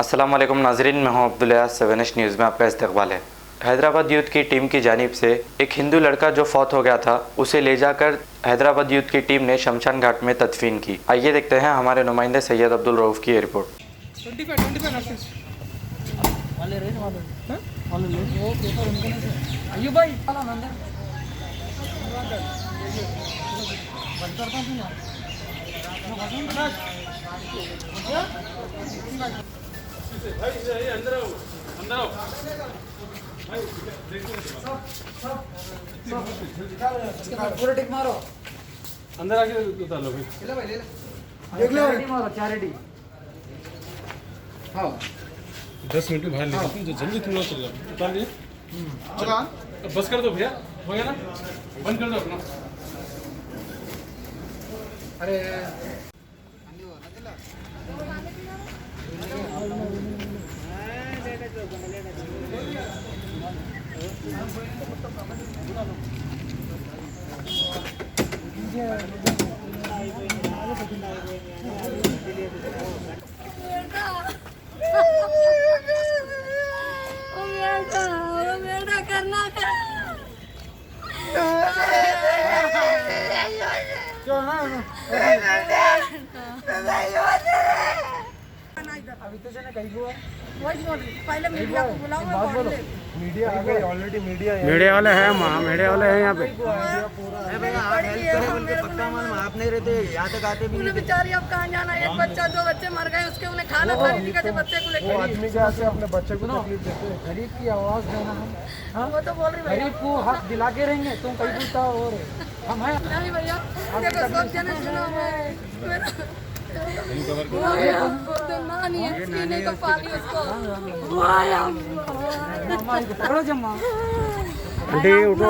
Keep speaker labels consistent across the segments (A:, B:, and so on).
A: अस्सलाम वालेकुम नाजरीन, मैं हूं अब्दुल्ला। 7H न्यूज़ में आपका इस्तकबाल है। हैदराबाद यूथ की टीम की जानिब से एक हिंदू लड़का जो फौत हो गया था उसे ले जाकर हैदराबाद यूथ की टीम ने शमशान घाट में तदफीन की। आइए देखते हैं हमारे नुमाइंदे सैयद अब्दुल रऊफ़ की रिपोर्ट।
B: 25 पूरा टिक मारो
C: अंदर आके उतार लो भाई।
B: देख लो मारो चैरिटी। हाँ
C: 10 मिनट में बाहर निकलते हैं, जो जल्दी थोड़ा चल जाओ। उतार लिए अब बस कर दो भैया, हो गया ना, बंद कर दो अपना।
B: अरे
D: बेटा करना
B: अभी तो जो कहीं हुआ
D: पहले मीडिया को बुलाओ।
B: बात बोलो। मीडिया आ गई ऑलरेडी। मीडिया
C: वाले हैं, मीडिया वाले हैं यहाँ पे।
B: आप नहीं रहते यहाँ तक आते भी
D: उन्हें बेचारी अब कहाँ जाना। एक बच्चा, दो बच्चे मर गए, उसके उन्हें खाना खाने नहीं कैसे बच्चे को लेकर।
B: आदमी के आके अपने बच्चे को तकलीफ देते हैं। गरीब की आवाज देना हम
D: वो तो बोल रही भैया,
B: गरीब को हक दिला के रहेंगे। तुम कहीं पूछता और हम हैं
D: नहीं भैया देखो सब जने सुनो माँ नहीं है, उसकी नहीं को पाली उसको।
B: पकड़ो जम्मा
C: आंटी उठो,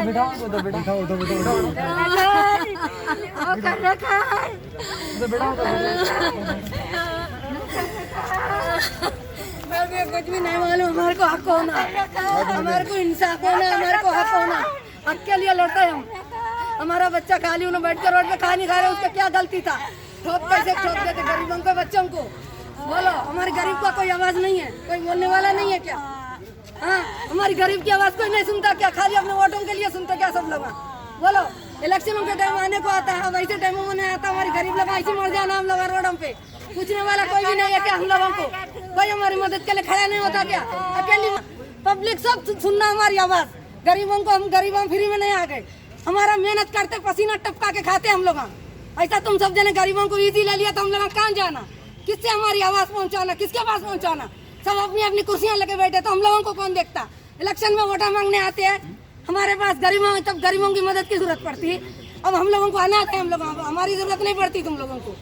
B: बेटा उठो बेटा उठो
D: कुछ भी नहीं मालूम। हमारे को हक होना, हमारे को इंसाफ होना, हमारे को हक होना। हक के लिए लड़ते हैं हम। हमारा बच्चा खाली उन्हें बैठ कर रोड पे खा नहीं खा रहे, उसका क्या गलती था? ठोक कैसे ठोक देते गरीबों के बच्चों को? बोलो, हमारे गरीब का कोई आवाज नहीं है? कोई बोलने वाला नहीं है क्या? हाँ, हमारी गरीब की आवाज कोई नहीं सुनता क्या? खाली अपने वोटों के लिए सुनते क्या सब लोग? बोलो, इलेक्शनों के टाइम आने को आता है, अब ऐसे टाइमों में नहीं आता। हमारी गरीब लोग ऐसे मर जाना हम लोग रोडों पे। पूछने वाला कोई भी नहीं है क्या? हम लोगों को कोई हमारी मदद के लिए खड़ा नहीं होता क्या? अकेली पब्लिक सब सुनना हमारी आवाज। गरीबों को, हम गरीबों फ्री में नहीं आ गए। हमारा मेहनत करते, पसीना टपका के खाते हम लोग। ऐसा तुम सब जने गरीबों को इजी ले लिया तो हम लोग कहाँ जाना? किससे हमारी आवाज पहुंचाना? किसके पास पहुंचाना? सब अपनी अपनी कुर्सियां लेके बैठे, तो हम लोगों को कौन देखता? इलेक्शन में वोटा मांगने आते हैं हमारे पास गरीबों, तब गरीबों की मदद की जरूरत पड़ती है। अब हम लोगों को अनाथ है, हम लोग, हमारी जरूरत नहीं पड़ती तुम लोगों को।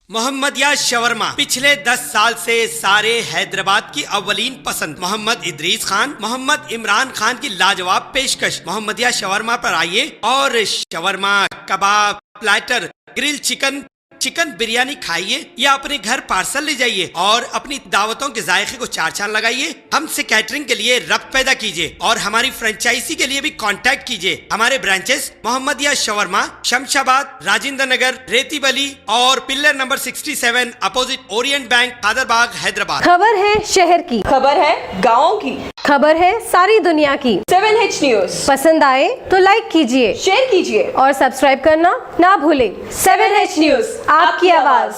E: मोहम्मदिया शवरमा पिछले 10 साल से सारे हैदराबाद की अव्वलीन पसंद मोहम्मद इदरीस खान, मोहम्मद इमरान खान की लाजवाब पेशकश। मोहम्मदिया शवरमा पर आइए और शवरमा, कबाब, platter, grill chicken, chicken biryani खाइए या अपने घर पार्सल ले जाइए और अपनी दावतों के जायके को चार चांद लगाइए। हमसे कैटरिंग के लिए रब्त पैदा कीजिए और हमारी फ्रेंचाइजी के लिए भी कांटेक्ट कीजिए। हमारे ब्रांचेस मोहम्मदिया शवरमा, शमशाबाद, राजेंद्र नगर, रेती बली और pillar number 67 opposite Orient bank, Kadarbagh, Hyderabad.
F: खबर है शहर की,
G: खबर है गाँव की,
F: खबर है सारी दुनिया की।
G: 7H न्यूज़
F: पसंद आए तो लाइक कीजिए,
G: शेयर कीजिए
F: और सब्सक्राइब करना ना भूले।
G: 7H न्यूज़,
F: आपकी आवाज।